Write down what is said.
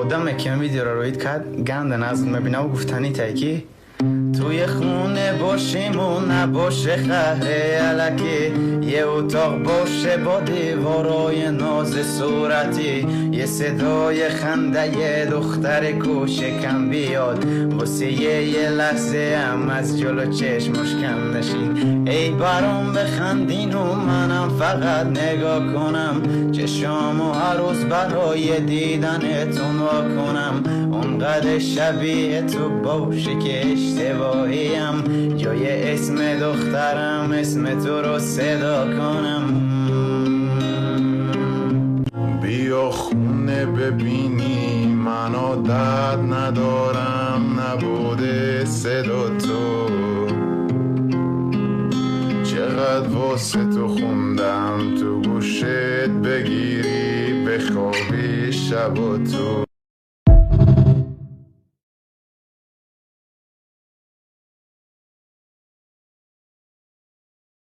دم کم ویدیو رو روید کرد گندن از مبینه و گفتنی تایکی توی خونه باشیم و نباشه خهره علکی یه اتاق باشه با دیوارای ناز صورتی یه صدای خنده یه دختر کوشکم بیاد واسه یه لحظه هم از جلو چشمش کم نشین ای برام بخندین و منم فقط نگاه کنم چشامو هر روز برای دیدنتون وا کنم اونقدر شبیه تو باشه که اشتباهیم جای اسم دخترم اسم تو رو صدا کنم بیا خونه ببینی من عادت ندارم نبوده صدا تو چقدر واسه تو خوندم تو گوشت بگیری بخوابی شب و تو